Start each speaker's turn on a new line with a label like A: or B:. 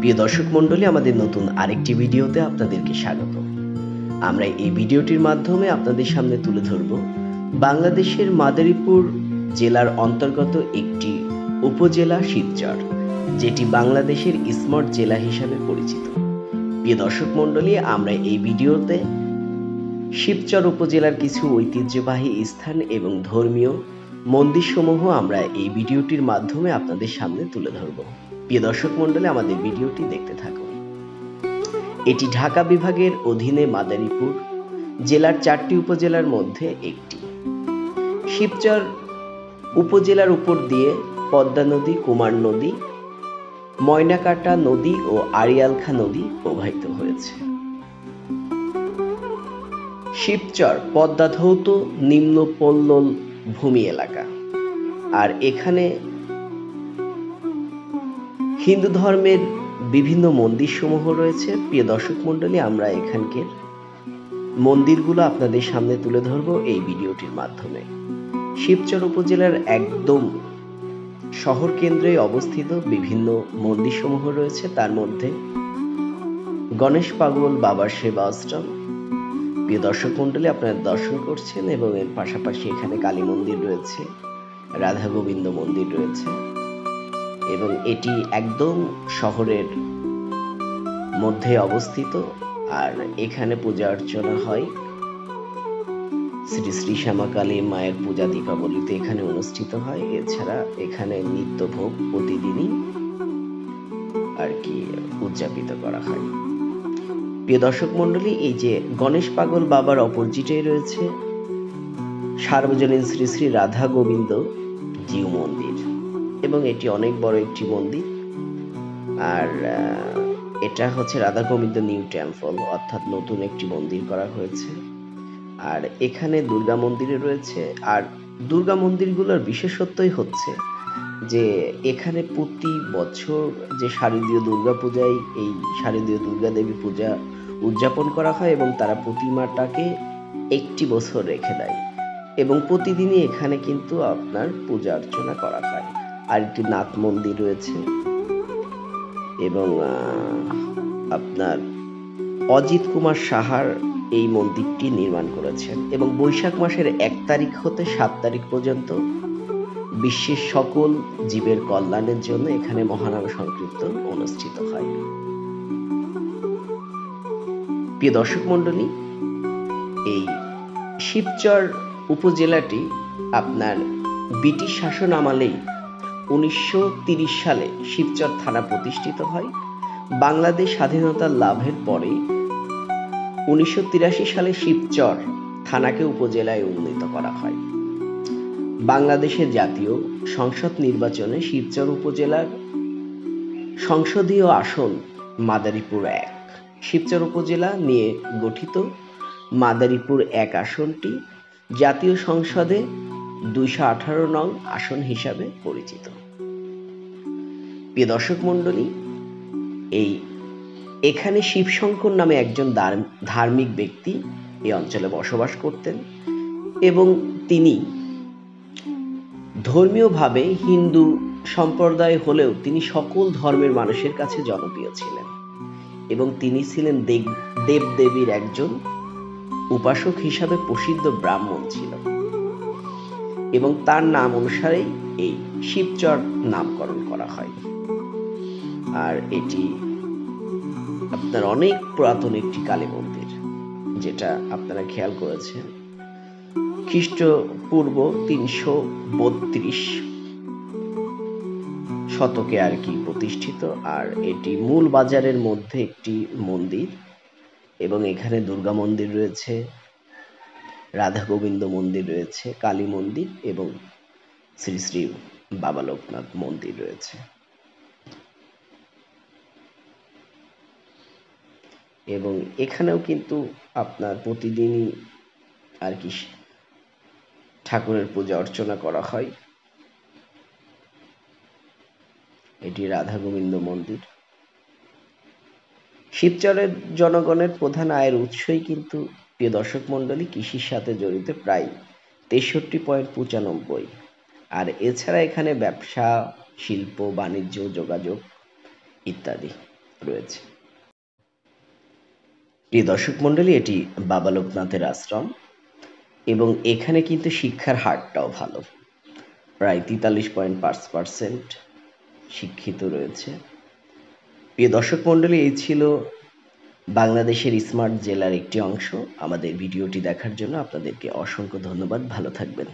A: প্রিয় দর্শক মণ্ডলী, আমাদের নতুন আরেকটি ভিডিওতে আপনাদেরকে স্বাগত। আমরা এই ভিডিওটির মাধ্যমে আপনাদের সামনে তুলে ধরব বাংলাদেশের মাদারীপুর জেলার অন্তর্গত একটি উপজেলা শিবচর, যেটি বাংলাদেশের স্মার্ট জেলা হিসাবে পরিচিত। প্রিয় দর্শক মণ্ডলী, আমরা এই ভিডিওতে শিবচর উপজেলার কিছু ঐতিহ্যবাহী স্থান এবং ধর্মীয় মন্দিরসমূহ আমরা এই ভিডিওটির মাধ্যমে আপনাদের সামনে তুলে ধরব। প্রিয় দর্শক মণ্ডলী, আমাদের ভিডিওটি দেখতে থাকুন। এটি ঢাকা বিভাগের অধীনে মাদারীপুর জেলার 4টি উপজেলার মধ্যে একটি। শিবচর উপজেলার উপর দিয়ে পদ্মা নদী, কুমার নদী, ময়নাকাটা নদী ও আড়িয়ালখা নদী প্রবাহিত হয়েছে। শিবচর পদ্মা ধৌত নিম্ন পল্লল ভূমি এলাকা, আর এখানে হিন্দু ধর্মের বিভিন্ন মন্দির সমূহ রয়েছে। প্রিয় দর্শক মণ্ডলী, আমরা এখানকার মন্দিরগুলো আপনাদের সামনে তুলে ধরব এই ভিডিওটির মাধ্যমে। শিবচর উপজেলার একদম শহর কেন্দ্রে অবস্থিত বিভিন্ন মন্দির সমূহ রয়েছে। তার মধ্যে গণেশ পাগল বাবার সেবা আশ্রম, প্রিয় দর্শক মণ্ডলী, আপনারা দর্শন করছেন, এবং এর পাশাপাশি এখানে কালী মন্দির রয়েছে, রাধা গোবিন্দ মন্দির রয়েছে, এবং এটি একদম শহরের মধ্যে অবস্থিত। আর এখানে পূজা অর্চনা হয়। শ্রী শ্রী শ্যামাকালী মায়ের পূজা দীপাবলিতে এখানে অনুষ্ঠিত হয়। এছাড়া এখানে নিত্যভোগ প্রতিদিনই উদযাপিত করা হয়। প্রিয় দর্শক মণ্ডলী, এই যে গণেশ পাগল বাবার অপোজিটে রয়েছে সার্বজনীন শ্রী শ্রী রাধা গোবিন্দ জিউ মন্দির, এবং এটি অনেক বড় একটি মন্দির। আর এটা হচ্ছে রাধা গোবিন্দ নিউ টেম্পল, অর্থাৎ নতুন একটি মন্দির করা হয়েছে। আর এখানে দুর্গা মন্দিরে রয়েছে। আর দুর্গা মন্দিরগুলোর বিশেষত্বই হচ্ছে যে এখানে প্রতি বছর যে শারদীয় দুর্গা পূজায় এই শারদীয় দুর্গা দেবী পূজা উদযাপন করা হয়, এবং তারা প্রতিমাটাকে একটি বছর রেখে দেয়, এবং প্রতিদিনই এখানে কিন্তু আপনার পূজা অর্চনা করা হয়। আর একটি নাথ মন্দির রয়েছে, এবং আপনার অজিত কুমার সাহার এই মন্দিরটি নির্মাণ করেছেন। এবং বৈশাখ মাসের 1 তারিখ হতে 7 তারিখ পর্যন্ত বিশ্বের সকল জীবের কল্যাণের জন্য এখানে মহানাম সংকীর্তন অনুষ্ঠিত হয়। প্রিয় দর্শক মণ্ডলী, এই শিবচর উপজেলাটি আপনার ব্রিটিশ শাসন আমলেই 1930 সালে শিবচর থানা প্রতিষ্ঠিত হয়। বাংলাদেশ স্বাধীনতা লাভের পরে 1983 সালে শিবচর থানাকে উপজেলায় উন্নীত করা হয়। বাংলাদেশের জাতীয় সংসদ নির্বাচনে শিবচর উপজেলার সংসদীয় আসন মাদারীপুর 1। শিবচর উপজেলা নিয়ে গঠিত মাদারীপুর 1 আসনটি জাতীয় সংসদে 218 নং আসন হিসাবে পরিচিত। প্রিয় দর্শক মণ্ডলী, এখানে শিবশঙ্কর নামে একজন ধার্মিক ব্যক্তি এই অঞ্চলে বসবাস করতেন, এবং তিনি ধর্মীয়ভাবে হিন্দু সম্প্রদায় হলেও তিনি সকল ধর্মের মানুষের কাছে জনপ্রিয় ছিলেন, এবং তিনি ছিলেন দেবদেবীর একজন উপাসক হিসাবে প্রসিদ্ধ ব্রাহ্মণ ছিল, এবং তার নাম অনুসারেই এই শিবচর নামকরণ করা হয়। আর এটি আপনার অনেক পুরাতন একটি কালী মন্দির, যেটা আপনারা খেয়াল করেছেন খ্রিস্টপূর্ব 332 শতকে প্রতিষ্ঠিত। আর এটি মূল বাজারের মধ্যে একটি মন্দির, এবং এখানে দুর্গা মন্দির রয়েছে, রাধা গোবিন্দ মন্দির রয়েছে, কালী মন্দির, এবং শ্রী শ্রী বাবা লোকনাথ মন্দির রয়েছে। এবং এখানেও কিন্তু আপনার প্রতিদিনই ঠাকুরের পূজা অর্চনা করা হয়। এটি রাধা গোবিন্দ মন্দির। শিবচরের জনগণের প্রধান আয়ের উৎসই কিন্তু, প্রিয় দর্শক মণ্ডলী, কৃষির সাথে জড়িত প্রায় 63.95। আর এছাড়া এখানে ব্যবসা, শিল্প, বাণিজ্য, যোগাযোগ ইত্যাদি। রয়েছে। প্রিয় দর্শক মণ্ডলী, এটি বাবা লোকনাথের আশ্রম এবং এখানে কিন্তু শিক্ষার হারটাও ভালো, প্রায় 43.5% শিক্ষিত রয়েছে। প্রিয় দর্শক মণ্ডলী, এই ছিল বাংলাদেশের স্মার্ট জেলার একটি অংশ। আমাদের ভিডিওটি দেখার জন্য আপনাদেরকে অসংখ্য ধন্যবাদ। ভালো থাকবেন।